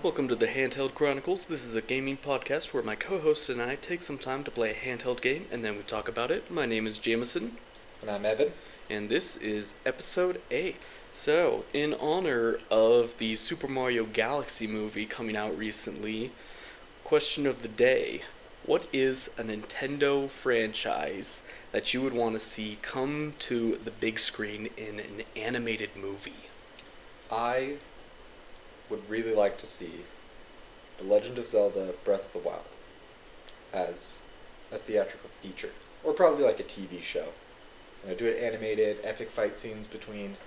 Welcome to the Handheld Chronicles. This is a gaming podcast where my co-host and I take some time to play a handheld game and then we talk about it. My name is Jameson. And I'm Evan. And this is episode 8. So, in honor of the Super Mario Galaxy movie coming out recently, question of the day: what is a Nintendo franchise that you would want to see come to the big screen in an animated movie? I would really like to see The Legend of Zelda Breath of the Wild as a theatrical feature. Or probably like a TV show. Do it animated, epic fight scenes between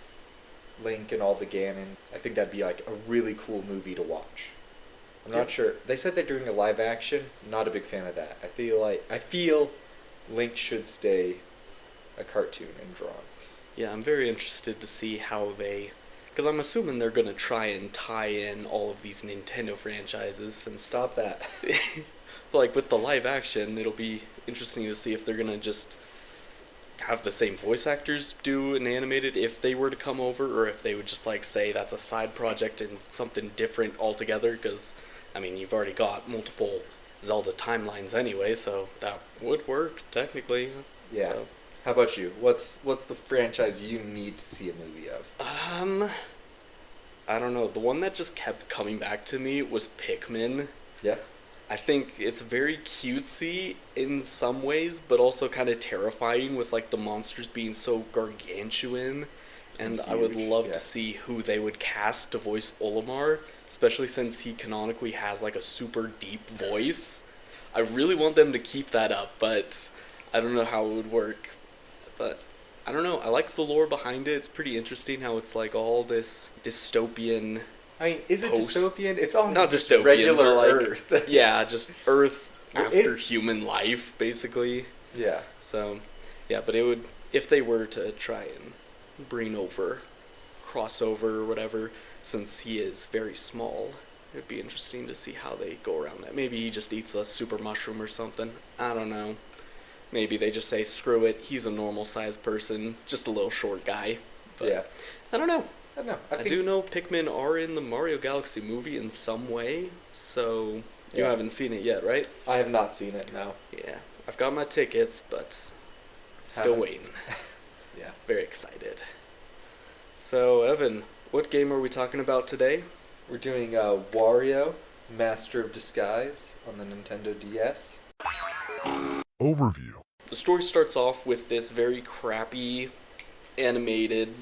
Link and all the Ganon. I think that'd be like a really cool movie to watch. I'm not sure. They said they're doing a live action. Not a big fan of that. I feel Link should stay a cartoon and drawn. Yeah, I'm very interested to see how they... Because I'm assuming they're going to try and tie in all of these Nintendo franchises. Since Stop that. like, with the live action, it'll be interesting to see if they're going to just have the same voice actors do an animated if they were to come over, or if they would just, like, say that's a side project and something different altogether. Because, I mean, you've already got multiple Zelda timelines anyway, so that would work, technically. Yeah. So. How about you? What's the franchise you need to see a movie of? I don't know. The one that just kept coming back to me was Pikmin. Yeah. I think it's very cutesy in some ways, but also kind of terrifying with, like, the monsters being so gargantuan. And I would love to see who they would cast to voice Olimar, especially since he canonically has, like, a super deep voice. I really want them to keep that up, but I don't know how it would work. But I don't know. I like the lore behind it. It's pretty interesting how it's like all this dystopian. I mean, is it dystopian? It's all not just dystopian, regular but like, Earth. Yeah, just Earth after human life, basically. Yeah. So, yeah, but it would, if they were to try and bring over, crossover or whatever, since he is very small, it'd be interesting to see how they go around that. Maybe he just eats a super mushroom or something. I don't know. Maybe they just say, screw it, he's a normal-sized person, just a little short guy. But yeah. I don't know. I do know Pikmin are in the Mario Galaxy movie in some way, so you haven't seen it yet, right? I have not seen it, no. Yeah. I've got my tickets, but still waiting. Yeah. Very excited. So, Evan, what game are we talking about today? We're doing Wario, Master of Disguise on the Nintendo DS. Overview. The story starts off with this very crappy animated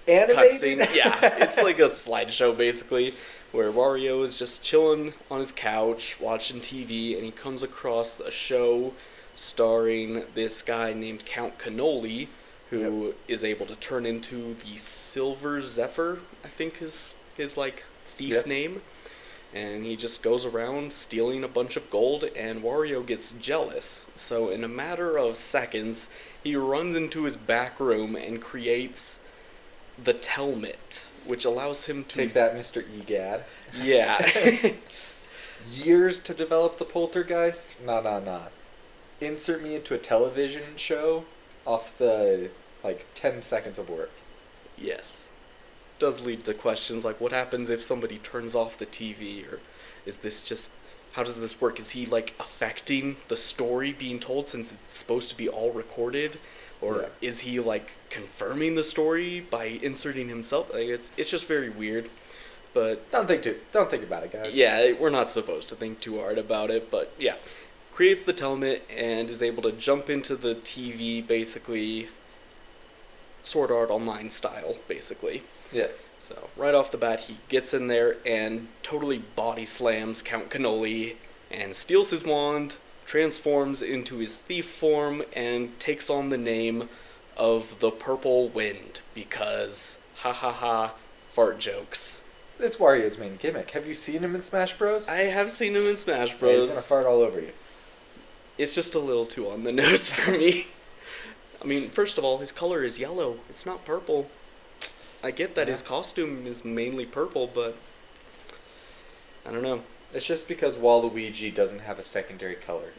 cutscene. Yeah, it's like a slideshow basically, where Wario is just chilling on his couch watching TV, and he comes across a show starring this guy named Count Cannoli, who is able to turn into the Silver Zephyr, I think is his like thief name. And he just goes around stealing a bunch of gold, and Wario gets jealous. So in a matter of seconds, he runs into his back room and creates the Telmet, which allows him to... Take that, Mr. Egad. Yeah. Years to develop the poltergeist? Nah. Insert me into a television show off the, 10 seconds of work. Yes. Does lead to questions like, what happens if somebody turns off the TV, or is this just, how does this work? Is he affecting the story being told since it's supposed to be all recorded, or is he confirming the story by inserting himself? It's just very weird. But don't think about it, guys. Yeah, we're not supposed to think too hard about it, but yeah, creates the Telmet and is able to jump into the TV, basically Sword Art Online style, basically. Yeah. So, right off the bat, he gets in there and totally body slams Count Cannoli and steals his wand, transforms into his thief form, and takes on the name of the Purple Wind because, fart jokes. It's Wario's main gimmick. Have you seen him in Smash Bros? I have seen him in Smash Bros. Yeah, he's gonna fart all over you. It's just a little too on the nose for me. I mean, first of all, his color is yellow. It's not purple. I get that his costume is mainly purple, but I don't know. It's just because Waluigi doesn't have a secondary color.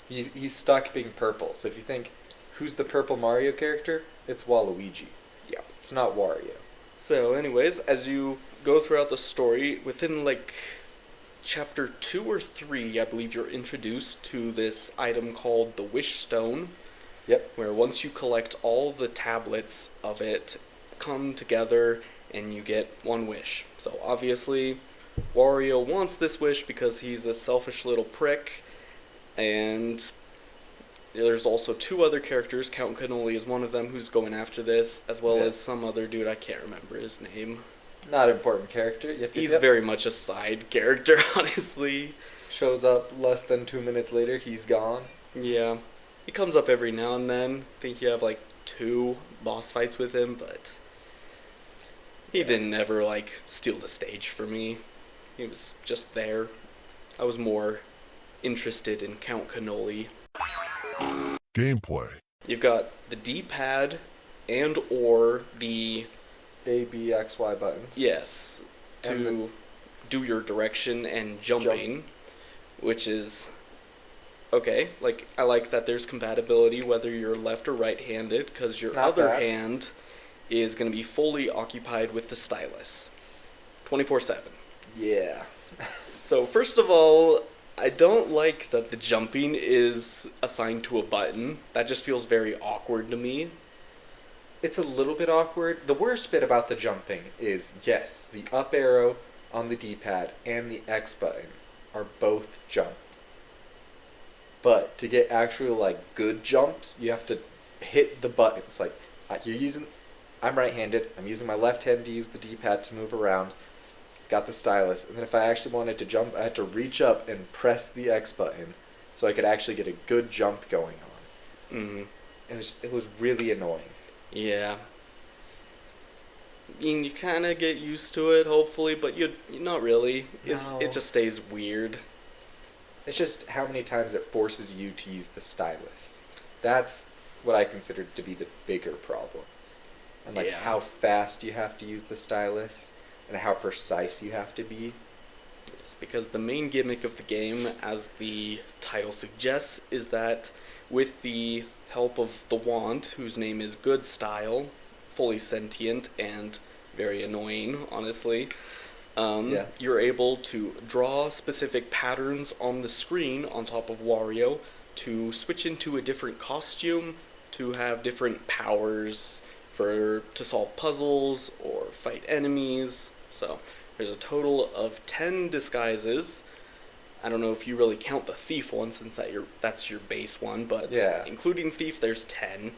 He's stuck being purple. So if you think, who's the purple Mario character? It's Waluigi. Yeah. It's not Wario. So anyways, as you go throughout the story, within like chapter 2 or 3, I believe you're introduced to this item called the Wish Stone. Yep. Where once you collect all the tablets of it, come together and you get one wish. So obviously, Wario wants this wish because he's a selfish little prick, and there's also 2 other characters. Count Cannoli is one of them who's going after this, as well as some other dude, I can't remember his name. Not an important character. He's very much a side character, honestly. Shows up less than 2 minutes later, he's gone. Yeah. He comes up every now and then. I think you have like 2 boss fights with him, but he didn't ever like steal the stage for me. He was just there. I was more interested in Count Cannoli. Gameplay. You've got the D-pad and or the A, B, X, Y buttons. yes to do your direction and jumping, which is okay. Like, I like that there's compatibility whether you're left or right-handed, because your other hand is going to be fully occupied with the stylus 24/7. Yeah. So first of all, I don't like that the jumping is assigned to a button. That just feels very awkward to me. It's a little bit awkward. The worst bit about the jumping is, yes, the up arrow on the D-pad and the X button are both jump. But to get actual, like, good jumps, you have to hit the buttons. Like, I'm right-handed. I'm using my left hand to use the D-pad to move around. Got the stylus. And then if I actually wanted to jump, I had to reach up and press the X button so I could actually get a good jump going on. Mm-hmm. It was really annoying. Yeah. I mean, you kind of get used to it, hopefully, but you're not really. No. It just stays weird. It's just how many times it forces you to use the stylus. That's what I consider to be the bigger problem. And like how fast you have to use the stylus and how precise you have to be. It's because the main gimmick of the game, as the title suggests, is that with the help of the wand, whose name is Good Style, fully sentient and very annoying, honestly, you're able to draw specific patterns on the screen on top of Wario to switch into a different costume, to have different powers to solve puzzles or fight enemies. So there's a total of 10 disguises. I don't know if you really count the thief one, since that's your base one, but including thief, there's 10.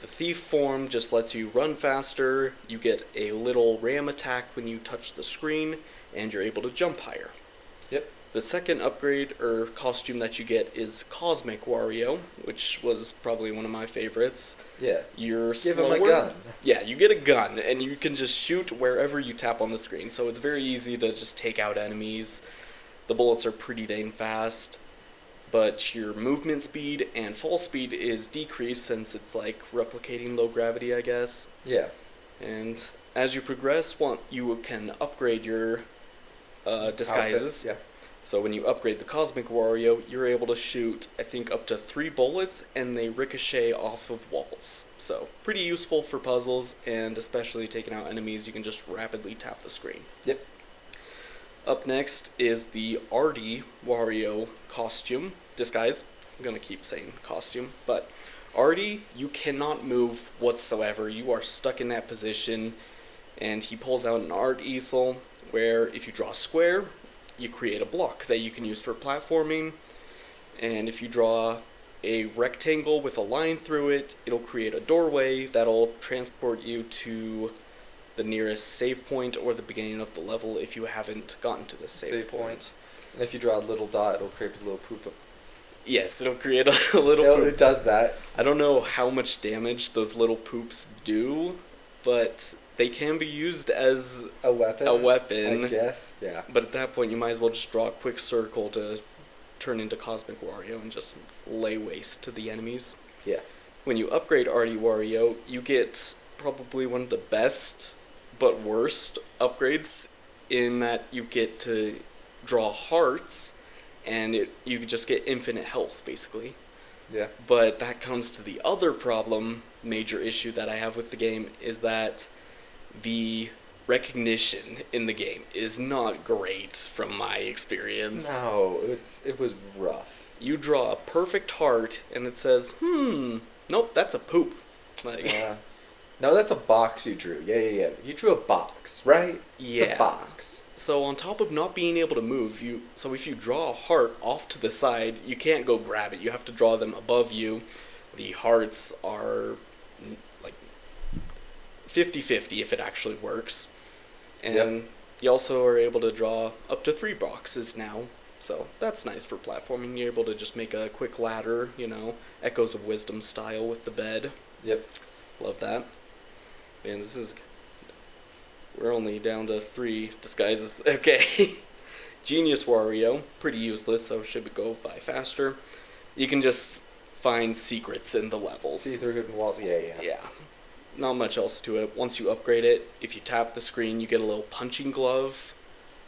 The thief form just lets you run faster, you get a little ram attack when you touch the screen, and you're able to jump higher. Yep. The second upgrade or costume that you get is Cosmic Wario, which was probably one of my favorites. Yeah. You're Give slower. him a gun. Yeah, you get a gun, and you can just shoot wherever you tap on the screen, so it's very easy to just take out enemies. The bullets are pretty dang fast, but your movement speed and fall speed is decreased since it's like replicating low gravity, I guess. Yeah. And as you progress, you can upgrade your disguises. Outfits, yeah. So when you upgrade the Cosmic Wario, you're able to shoot, I think, up to 3 bullets, and they ricochet off of walls. So pretty useful for puzzles, and especially taking out enemies, you can just rapidly tap the screen. Yep. Up next is the Artie Wario costume disguise. I'm going to keep saying costume, but Artie, you cannot move whatsoever. You are stuck in that position, and he pulls out an art easel where if you draw a square, you create a block that you can use for platforming, and if you draw a rectangle with a line through it, it'll create a doorway that'll transport you to the nearest save point or the beginning of the level if you haven't gotten to the save point. And if you draw a little dot, it'll create a little poop. Yes, it'll create a little poop. It does that. I don't know how much damage those little poops do, but they can be used as a weapon, I guess, yeah. But at that point, you might as well just draw a quick circle to turn into Cosmic Wario and just lay waste to the enemies. Yeah. When you upgrade Artie Wario, you get probably one of the best but worst upgrades, in that you get to draw hearts, and you just get infinite health, basically. Yeah. But that comes to the other major issue that I have with the game, is that the recognition in the game is not great from my experience. No, it was rough. You draw a perfect heart, and it says, nope, that's a poop. Like, Yeah. No, that's a box you drew. Yeah. You drew a box, right? Yeah. It's a box. So on top of not being able to move, so if you draw a heart off to the side, you can't go grab it. You have to draw them above you. The hearts are like 50-50 if it actually works. And you also are able to draw up to 3 boxes now. So that's nice for platforming. You're able to just make a quick ladder, Echoes of Wisdom style with the bed. Yep. Love that. Man, we're only down to 3 disguises. Okay. Genius Wario, pretty useless, so should go by faster. You can just find secrets in the levels. See through hidden walls. Yeah. Yeah. Not much else to it. Once you upgrade it, if you tap the screen, you get a little punching glove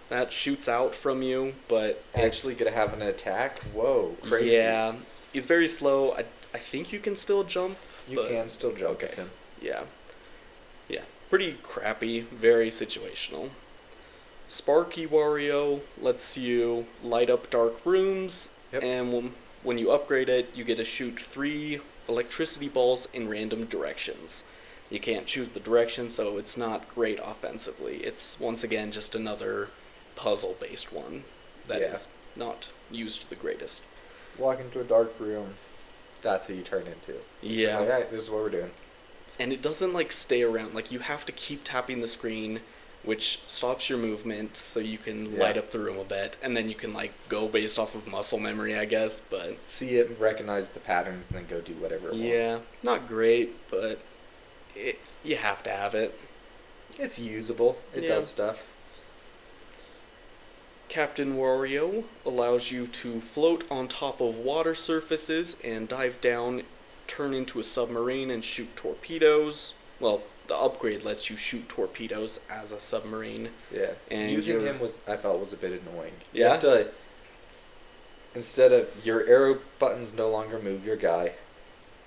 that shoots out from you, but Actually gonna have an attack? Whoa, crazy. Yeah. He's very slow. I think you can still jump. You can still jump okay. as him. Yeah. Pretty crappy, very situational. Sparky Wario lets you light up dark rooms, and when you upgrade it, you get to shoot 3 electricity balls in random directions. You can't choose the direction, so it's not great offensively. It's, once again, just another puzzle-based one that is not used the greatest. Walk into a dark room, that's who you turn into. Yeah. It's like, alright, this is what we're doing. And it doesn't, stay around. You have to keep tapping the screen, which stops your movement, so you can light up the room a bit, and then you can, go based off of muscle memory, I guess, but... See it, recognize the patterns, and then go do whatever it wants. Yeah, not great, but you have to have it. It's usable. It does stuff. Captain Wario allows you to float on top of water surfaces and dive down, turn into a submarine, and shoot torpedoes. Well, the upgrade lets you shoot torpedoes as a submarine. Yeah. And using him I felt was a bit annoying. Yeah? You have to, instead of your arrow buttons no longer move your guy,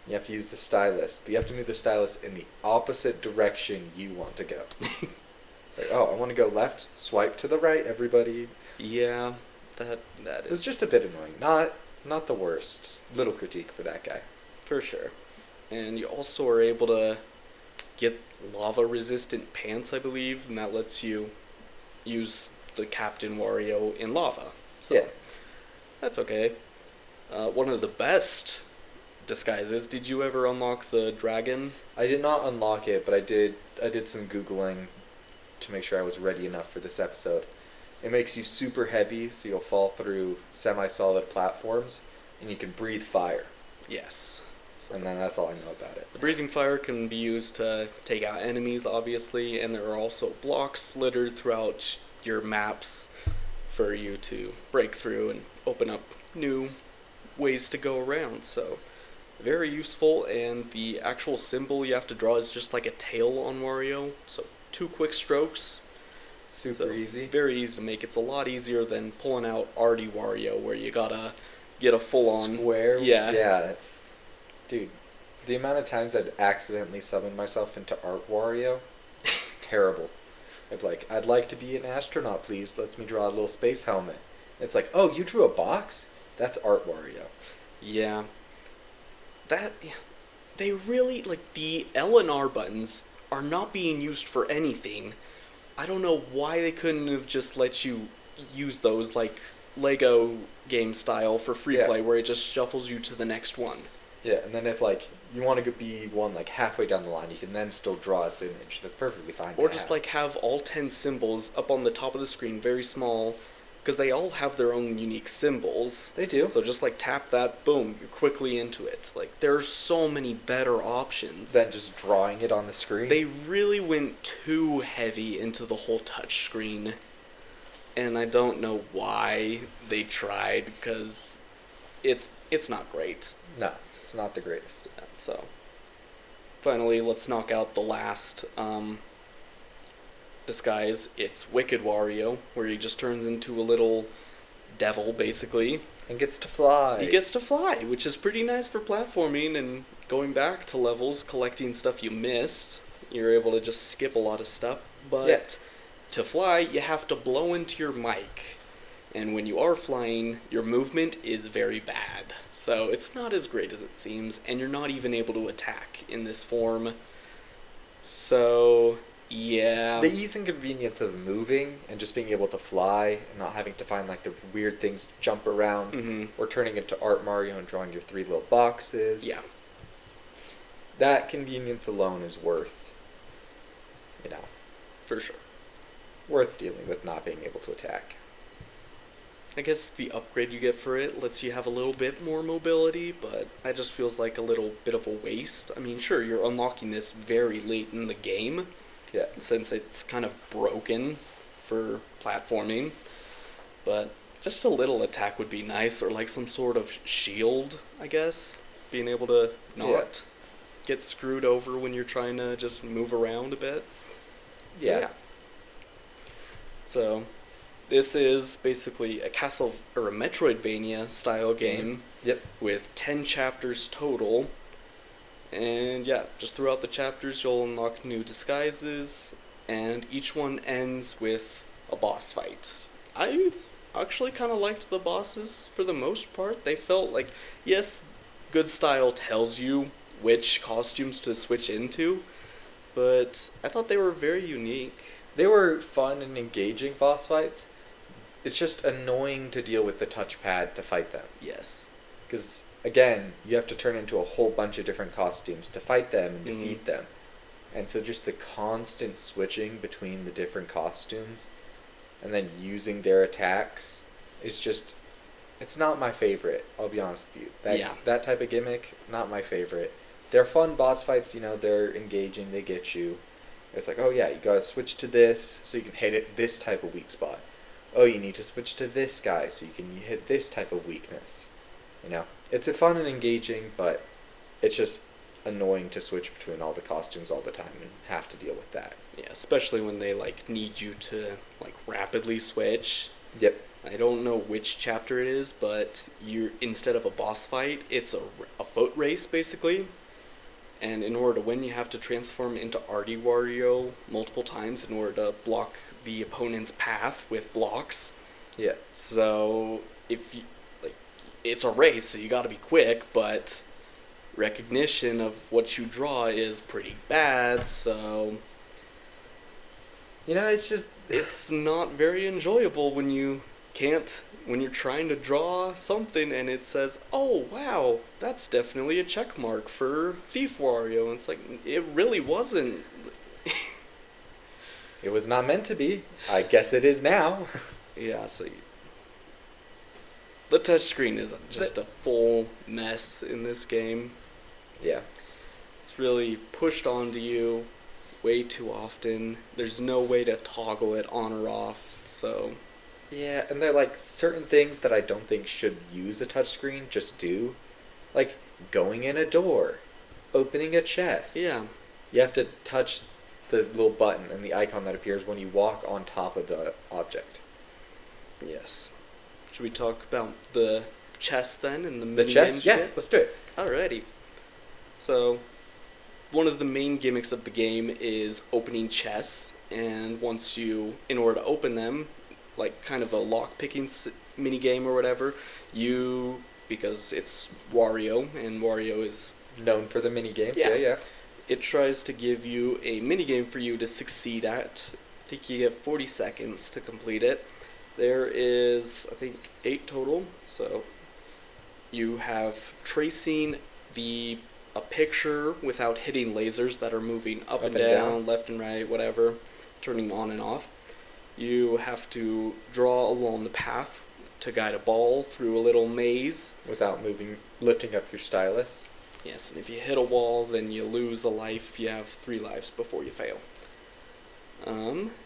you have to use the stylus. But you have to move the stylus in the opposite direction you want to go. I want to go left, swipe to the right, everybody. Yeah, that It is... was just a bit annoying. Not the worst. Little critique for that guy. For sure. And you also are able to get lava-resistant pants, I believe, and that lets you use the Captain Wario in lava. So, that's okay. One of the best disguises, did you ever unlock the dragon? I did not unlock it, but I did some Googling to make sure I was ready enough for this episode. It makes you super heavy, so you'll fall through semi-solid platforms, and you can breathe fire. Yes. And then that's all I know about it. The breathing fire can be used to take out enemies, obviously, and there are also blocks littered throughout your maps for you to break through and open up new ways to go around. So, very useful, and the actual symbol you have to draw is just like a tail on Wario. So, 2 quick strokes. Super easy. Very easy to make. It's a lot easier than pulling out Arty Wario, where you gotta get a full-on... Square? Yeah. Dude, the amount of times I'd accidentally summon myself into Art Wario, terrible. I'd like to be an astronaut, please. Lets me draw a little space helmet. It's like, oh, you drew a box? That's Art Wario. Yeah. They really, the L and R buttons are not being used for anything. I don't know why they couldn't have just let you use those, Lego game style for free play, where it just shuffles you to the next one. Yeah, and then if, you want to be one, halfway down the line, you can then still draw its image. That's perfectly fine. Or just, have all 10 symbols up on the top of the screen, very small, because they all have their own unique symbols. They do. So just, tap that, boom, you're quickly into it. There's so many better options than just drawing it on the screen. They really went too heavy into the whole touch screen, and I don't know why they tried, because it's not great. No. It's not the greatest. So, finally, let's knock out the last disguise. It's Wicked Wario, where he just turns into a little devil, basically. And gets to fly. He gets to fly, which is pretty nice for platforming and going back to levels, collecting stuff you missed. You're able to just skip a lot of stuff. But to fly, you have to blow into your mic. And when you are flying, your movement is very bad. So it's not as great as it seems, and you're not even able to attack in this form. So, yeah. The ease and convenience of moving and just being able to fly and not having to find like the weird things to jump around or turning into Art Mario and drawing your 3 little boxes. Yeah. That convenience alone is worth, For sure. worth dealing with not being able to attack. I guess the upgrade you get for it lets you have a little bit more mobility, but that just feels like a little bit of a waste. I mean, sure, you're unlocking this very late in the game, since it's kind of broken for platforming, but just a little attack would be nice, or like some sort of shield, I guess, being able to not get screwed over when you're trying to just move around a bit. Yeah. So, this is basically a Castle or a Metroidvania style game with 10 chapters total. And just throughout the chapters you'll unlock new disguises, and each one ends with a boss fight. I actually kind of liked the bosses for the most part. They felt like, yes, good style tells you which costumes to switch into, but I thought they were very unique. They were fun and engaging boss fights. It's just annoying to deal with the touchpad to fight them. Yes. Because, again, you have to turn into a whole bunch of different costumes to fight them and defeat them. And so just the constant switching between the different costumes and then using their attacks is just... It's not my favorite, I'll be honest with you. That type of gimmick, not my favorite. They're fun boss fights, they're engaging, they get you. It's like, oh yeah, you gotta switch to this so you can hit it this type of weak spot. Oh, you need to switch to this guy so you can hit this type of weakness. It's a fun and engaging, but it's just annoying to switch between all the costumes all the time and have to deal with that. Yeah, especially when they need you to rapidly switch. Yep. I don't know which chapter it is, but instead of a boss fight, it's a foot race basically. And in order to win, you have to transform into Artie Wario multiple times in order to block the opponent's path with blocks. Yeah. So it's a race, so you got to be quick, but recognition of what you draw is pretty bad. So it's not very enjoyable when you're trying to draw something and it says, oh wow, that's definitely a check mark for Thief Wario, and it's like, it really wasn't. It was not meant to be. I guess it is now. Yeah, so the touchscreen is just a full mess in this game. Yeah. It's really pushed onto you way too often. There's no way to toggle it on or off, so... Yeah, and they're certain things that I don't think should use a touchscreen just do. Like going in a door, opening a chest. Yeah. You have to touch the little button and the icon that appears when you walk on top of the object. Yes. Should we talk about the chest then and the The chest? Yeah, let's do it. Alrighty. So, one of the main gimmicks of the game is opening chests, and in order to open them, kind of a lock-picking mini-game or whatever, because it's Wario, and Wario is... known for the mini-games, yeah. It tries to give you a mini-game for you to succeed at. I think you get 40 seconds to complete it. There is, I think, 8 total, so you have tracing a picture without hitting lasers that are moving up and down, left and right, whatever, turning on and off. You have to draw along the path to guide a ball through a little maze. Without lifting up your stylus. Yes, and if you hit a wall, then you lose a life. You have 3 lives before you fail.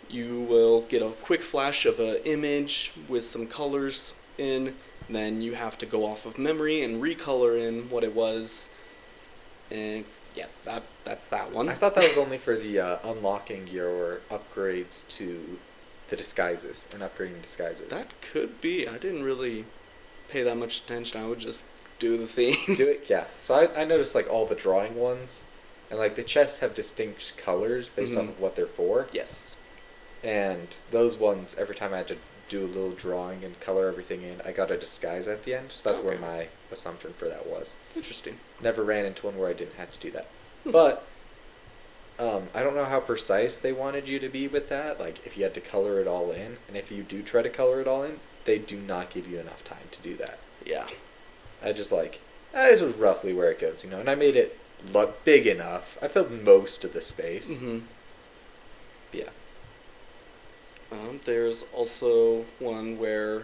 You will get a quick flash of an image with some colors in, then you have to go off of memory and recolor in what it was. And yeah, that's that one. I thought that was only for the unlocking your upgrades to the disguises and upgrading disguises. That could be. I didn't really pay that much attention. I would just do the things. Do it? Yeah. So I noticed all the drawing ones And, like, the chests have distinct colors based off of what they're for. Yes. And those ones, every time I had to do a little drawing and color everything in, I got a disguise at the end. So that's where my assumption for that was. Interesting. Never ran into one where I didn't have to do that. But I don't know how precise they wanted you to be with that. Like, if you had to color it all in. And if you do try to color it all in, they do not give you enough time to do that. Yeah. I just like, this was roughly where it goes, you know. And I made it look big enough. I filled most of the space. Mm-hmm. Yeah. There's also one where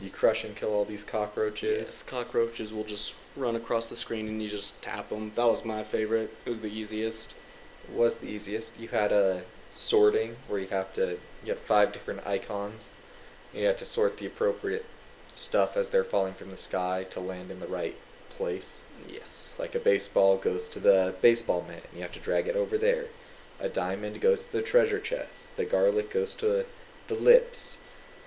you crush and kill all these cockroaches. Yes, cockroaches will just run across the screen and you just tap them. That was my favorite. It was the easiest. It was the easiest. You had a sorting where you had 5 different icons. And you had to sort the appropriate stuff as they're falling from the sky to land in the right place. Yes. Like a baseball goes to the baseball man, and you have to drag it over there. A diamond goes to the treasure chest. The garlic goes to the lips.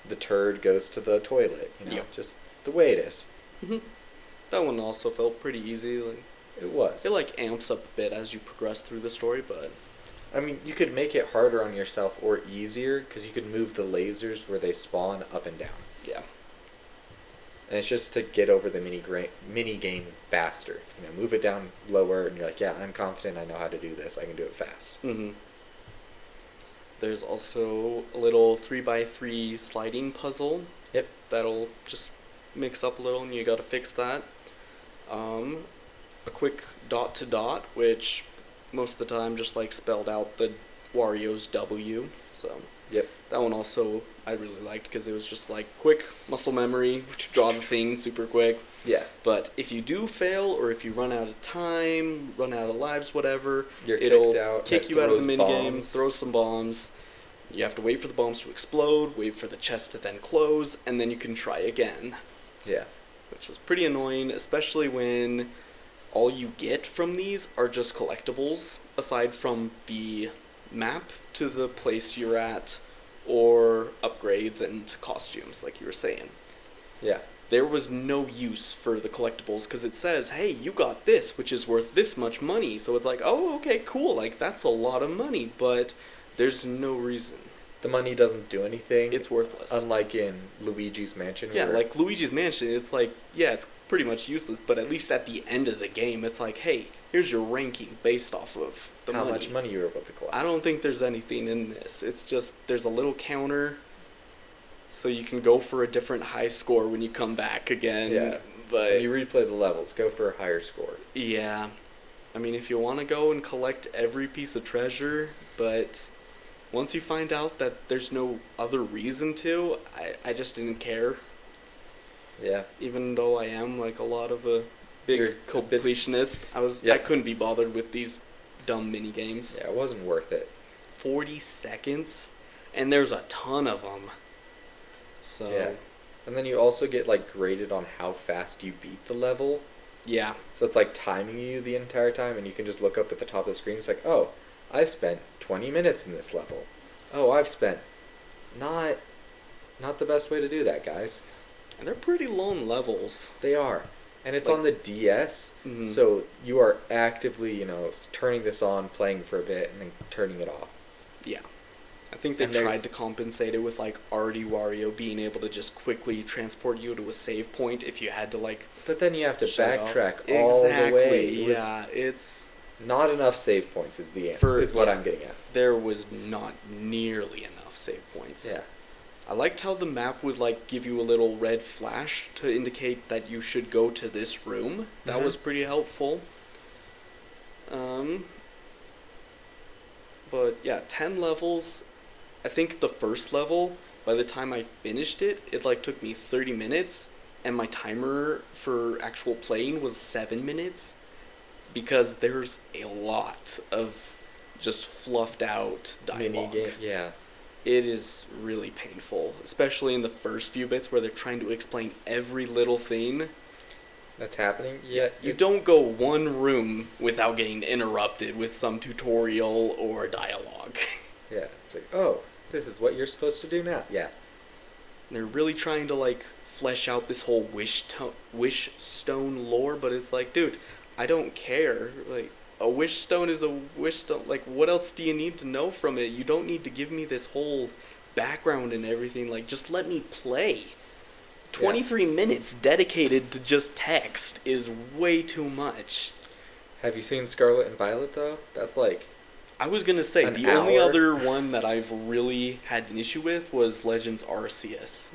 The turd goes to the toilet. You know, just the way it is. Mm-hmm. That one also felt pretty easy. Like, it was. It like amps up a bit as you progress through the story, but I mean, you could make it harder on yourself or easier because you could move the lasers where they spawn up and down. Yeah. And it's just to get over the mini game faster. You know, move it down lower, and you're like, yeah, I'm confident I know how to do this. I can do it fast. Mm-hmm. There's also a little 3x3 sliding puzzle. Yep. That'll just mix up a little, and you got to fix that. A quick dot to dot, which most of the time just like spelled out the Wario's W. So. Yep. That one also I really liked because it was just like quick muscle memory to draw the thing super quick. Yeah. But if you do fail or if you run out of time, run out of lives, whatever, it'll kick you out of the minigame, throw some bombs. You have to wait for the bombs to explode, wait for the chest to then close, and then you can try again. Yeah. Which was pretty annoying, especially when all you get from these are just collectibles, aside from the map to the place you're at, or upgrades and costumes, like you were saying. Yeah. There was no use for the collectibles because it says, hey, you got this, which is worth this much money. So it's like, oh, okay, cool, like that's a lot of money, but there's no reason. The money doesn't do anything. It's worthless. Unlike in Luigi's Mansion. Yeah, like Luigi's Mansion, it's like, yeah, it's pretty much useless, but at least at the end of the game, it's like, hey, here's your ranking based off of the money. How much money you were able to collect. I don't think there's anything in this. It's just, there's a little counter, so you can go for a different high score when you come back again. Yeah, but when you replay the levels, go for a higher score. Yeah. I mean, if you want to go and collect every piece of treasure, but once you find out that there's no other reason to, I just didn't care. Yeah. Even though I am like a lot of a big completionist, I couldn't be bothered with these dumb mini games. Yeah, it wasn't worth it. 40 seconds, and there's a ton of them. So yeah. And then you also get like graded on how fast you beat the level. Yeah. So it's like timing you the entire time, and you can just look up at the top of the screen. It's like, oh, I've spent 20 minutes in this level. Oh, I've spent not the best way to do that, guys. And they're pretty long levels. They are. And it's like, on the DS, so you are actively, turning this on, playing for a bit, and then turning it off. Yeah. I think they tried to compensate it with, like, already Wario being able to just quickly transport you to a save point if you had to, like... But then you have to backtrack all the way. Yeah, it's... Not enough save points is the answer, is what I'm getting at. There was not nearly enough save points. Yeah. I liked how the map would like give you a little red flash to indicate that you should go to this room. That was pretty helpful. But yeah, 10 levels. I think the first level, by the time I finished it, it like took me 30 minutes, and my timer for actual playing was 7 minutes, because there's a lot of just fluffed out dialogue. Mini-game, yeah. It is really painful, especially in the first few bits where they're trying to explain every little thing. That's happening? Yeah. You don't go one room without getting interrupted with some tutorial or dialogue. Yeah, it's like, oh, this is what you're supposed to do now. Yeah. They're really trying to, like, flesh out this whole wish stone lore, but it's like, dude, I don't care. Like, a wish stone is a wish stone. Like, what else do you need to know from it? You don't need to give me this whole background and everything. Like, just let me play. 23 minutes dedicated to just text is way too much. Have you seen Scarlet and Violet, though? That's like... I was going to say, the only other one that I've really had an issue with was Legends Arceus.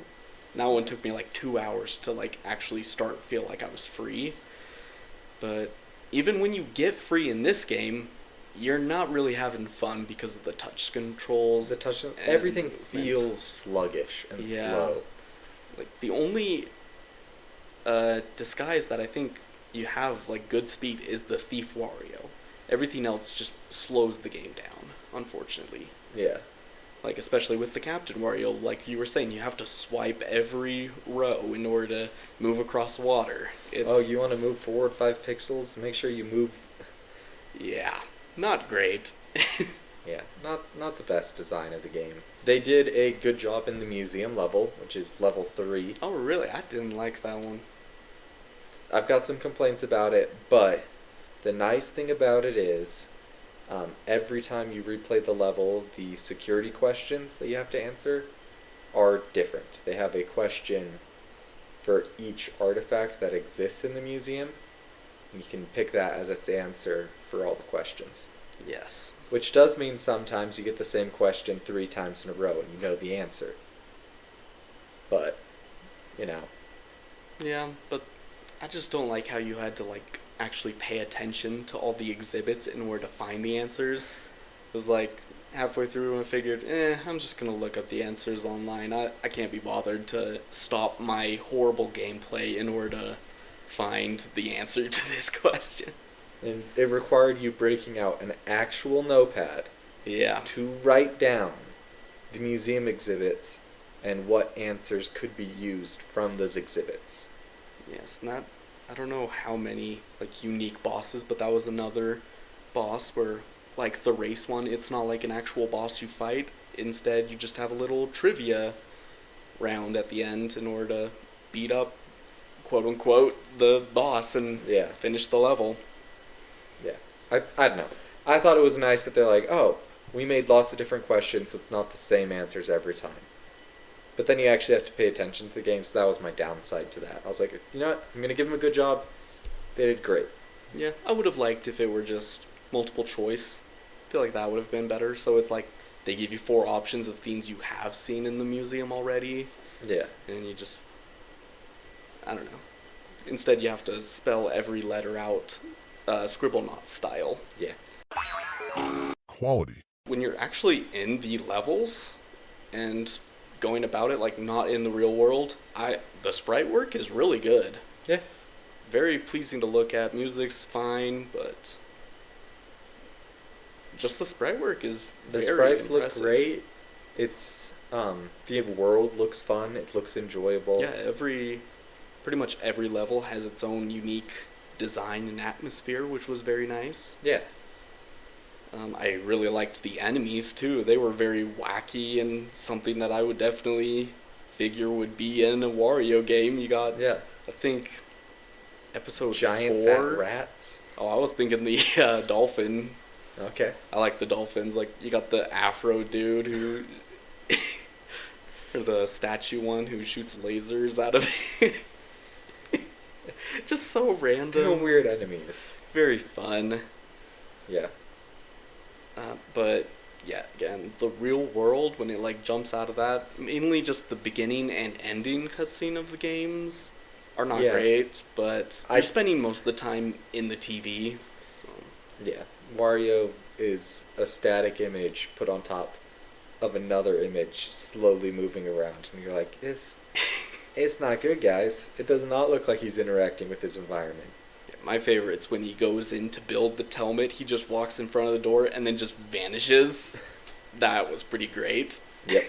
That one took me like 2 hours to like actually feel like I was free. But even when you get free in this game, you're not really having fun because of the touch controls. Everything feels sluggish and slow. Like, the only disguise that I think you have like good speed is the Thief Wario. Everything else just slows the game down, unfortunately. Yeah. Like, especially with the Captain Wario, like you were saying, you have to swipe every row in order to move across water. You want to move forward 5 pixels? Make sure you move... Yeah, not great. Yeah, not the best design of the game. They did a good job in the museum level, which is level 3. Oh, really? I didn't like that one. I've got some complaints about it, but the nice thing about it is every time you replay the level, the security questions that you have to answer are different. They have a question for each artifact that exists in the museum, and you can pick that as its answer for all the questions. Yes. Which does mean sometimes you get the same question 3 times in a row and you know the answer. But, you know. Yeah, but I just don't like how you had to, like, actually pay attention to all the exhibits in order to find the answers. It was like, halfway through I figured, I'm just going to look up the answers online. I can't be bothered to stop my horrible gameplay in order to find the answer to this question. And it required you breaking out an actual notepad to write down the museum exhibits and what answers could be used from those exhibits. Yes, I don't know how many like unique bosses, but that was another boss where, like the race one, it's not like an actual boss you fight. Instead, you just have a little trivia round at the end in order to beat up, quote unquote, the boss and finish the level. Yeah, I don't know. I thought it was nice that they're like, oh, we made lots of different questions, so it's not the same answers every time. But then you actually have to pay attention to the game, so that was my downside to that. I was like, you know what, I'm going to give them a good job. They did great. Yeah, I would have liked if it were just multiple choice. I feel like that would have been better. So it's like they give you 4 options of things you have seen in the museum already. Yeah. And you just, I don't know. Instead, you have to spell every letter out Scribblenauts style. Yeah. Quality. When you're actually in the levels and going about it like not in the real world, the sprite work is really good. Yeah. Very pleasing to look at. Music's fine, but just the sprite work is very sprites impressive. Look great. It's the world looks fun. It looks enjoyable. Yeah, pretty much every level has its own unique design and atmosphere, which was very nice. Yeah. I really liked the enemies too. They were very wacky and something that I would definitely figure would be in a Wario game. You got, I think, episode Giant 4. Fat rats. Oh, I was thinking the dolphin. Okay. I like the dolphins. Like, you got the Afro dude who, or the statue one who shoots lasers out of it. Just so random. No weird enemies. Very fun. Yeah. But yeah, again, the real world, when it like jumps out of that, mainly just the beginning and ending cutscene of the games are not great, but you're spending most of the time in the TV. So. Yeah, Wario is a static image put on top of another image slowly moving around, and you're like, it's not good, guys. It does not look like he's interacting with his environment. My favorite's when he goes in to build the helmet, he just walks in front of the door and then just vanishes. That was pretty great. Yep.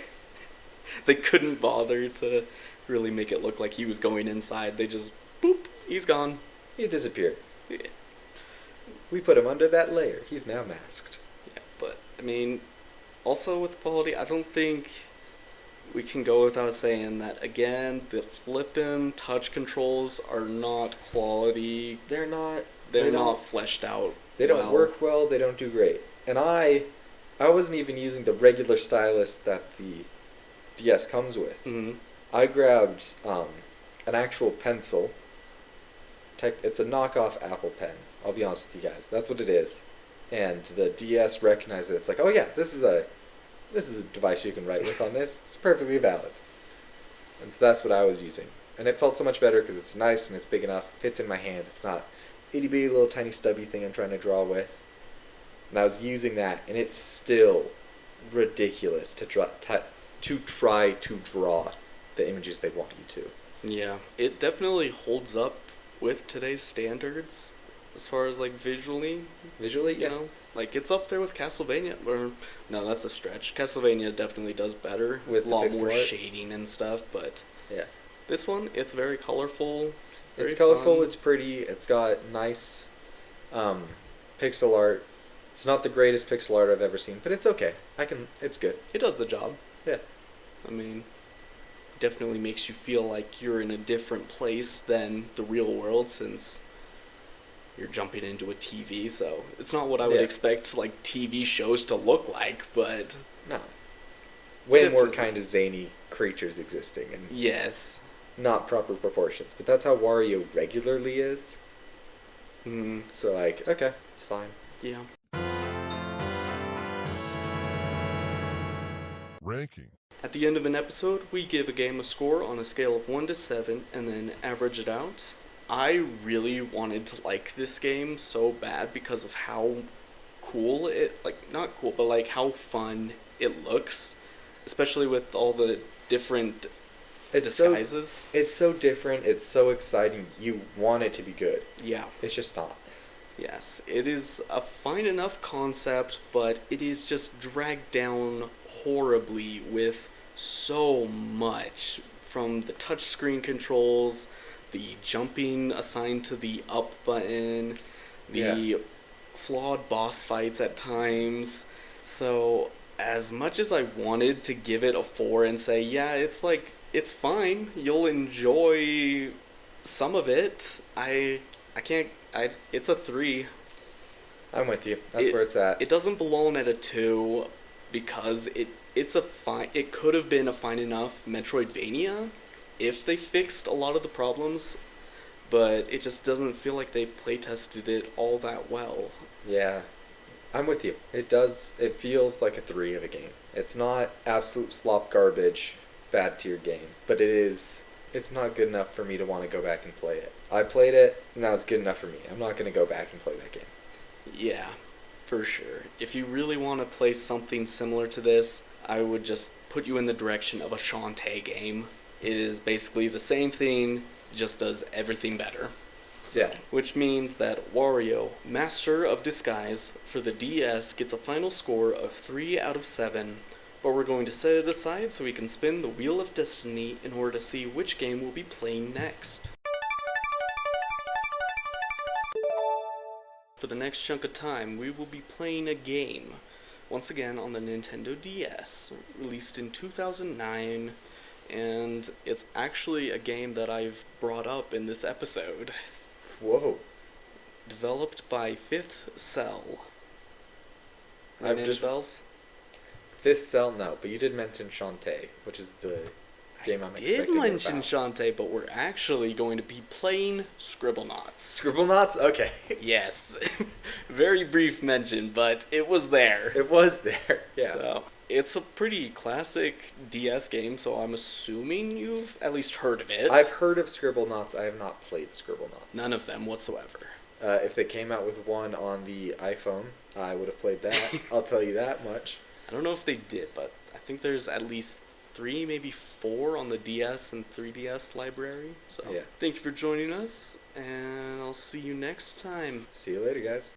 They couldn't bother to really make it look like he was going inside. They just, boop, he's gone. He disappeared. Yeah. We put him under that layer. He's now masked. Yeah, but, I mean, also with quality, I don't think we can go without saying that, again, the flippin' touch controls are not quality. They're not fleshed out They don't work well. They don't do great. And I wasn't even using the regular stylus that the DS comes with. Mm-hmm. I grabbed an actual pencil. It's a knockoff Apple Pen. I'll be honest with you guys. That's what it is. And the DS recognized it. It's like, oh yeah, this is a device you can write with on this. It's perfectly valid. And so that's what I was using. And it felt so much better because it's nice and it's big enough. Fits in my hand. It's not itty bitty little tiny stubby thing I'm trying to draw with. And I was using that, and it's still ridiculous to try to draw the images they want you to. Yeah, it definitely holds up with today's standards as far as like visually. Visually, you know, like it's up there with Castlevania. Or no, that's a stretch. Castlevania definitely does better with a lot more shading and stuff. But yeah, this one, it's very colorful. It's colorful. It's pretty. It's got nice pixel art. It's not the greatest pixel art I've ever seen, but it's okay. It's good. It does the job. Yeah. I mean, definitely makes you feel like you're in a different place than the real world since you're jumping into a TV. So it's not what I would expect like TV shows to look like, but no. Way more kind of zany creatures existing and not proper proportions. But that's how Wario regularly is. So like, okay, it's fine. Yeah. Ranking. At the end of an episode, we give a game a score on a scale of 1 to 7 and then average it out. I really wanted to like this game so bad because of how cool it, like not cool, but like how fun it looks, especially with all the different disguises. It's so different, it's so exciting, you want it to be good. Yeah. It's just not. Yes, it is a fine enough concept, but it is just dragged down horribly with so much from the touchscreen controls, the jumping assigned to the up button, the flawed boss fights at times. So as much as I wanted to give it a 4 and say, yeah, it's like, it's fine, you'll enjoy some of it, it's a 3. I'm with you. That's where it's at. It doesn't belong at a 2 because it could have been a fine enough Metroidvania if they fixed a lot of the problems, but it just doesn't feel like they play tested it all that well. Yeah. I'm with you. It feels like a 3 of a game. It's not absolute slop garbage, bad tier game, but it's not good enough for me to want to go back and play it. I played it, and that was good enough for me. I'm not going to go back and play that game. Yeah, for sure. If you really want to play something similar to this, I would just put you in the direction of a Shantae game. It is basically the same thing, just does everything better. Yeah. Which means that Wario, Master of Disguise, for the DS gets a final score of 3 out of 7, but we're going to set it aside so we can spin the Wheel of Destiny in order to see which game we'll be playing next. For the next chunk of time, we will be playing a game, once again on the Nintendo DS, released in 2009, and it's actually a game that I've brought up in this episode. Whoa. Developed by Fifth Cell. I've just bells? Fifth Cell, no, but you did mention Shantae, which is the game I'm expecting. I did mention Shantae, but we're actually going to be playing Scribblenauts. Scribblenauts? Okay. Yes. Very brief mention, but it was there. It was there, yeah. So, it's a pretty classic DS game, so I'm assuming you've at least heard of it. I've heard of Scribblenauts. I have not played Scribblenauts. None of them whatsoever. If they came out with one on the iPhone, I would have played that. I'll tell you that much. I don't know if they did, but I think there's at least 3, maybe 4 on the DS and 3DS library. So, Thank you for joining us, and I'll see you next time. See you later, guys.